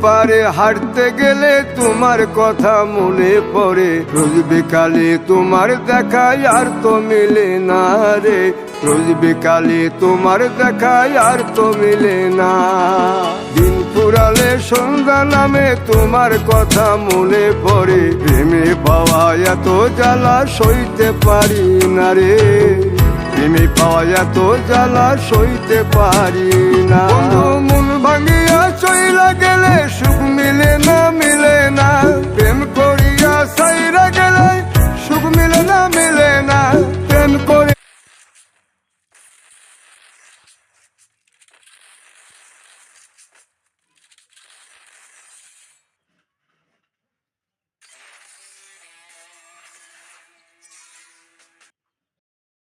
পারে হাঁটতে গেলে তোমার কথা মনে পড়ে, রোজ বিকালে তোমার দেখায় আর তো মিলে না রে, রোজ বিকালে তোমার দেখায় আর তো মিলে না। দিন ফুরালে সন্ধ্যা নামে তোমার কথা মনে পড়ে, প্রেমে পাওয়া এত জ্বালা সইতে পারি না রে, প্রেমে পাওয়া এত জ্বালা সইতে পারি না। মন ভাঙিয়া চইলা গেলে সুখ মিলে না।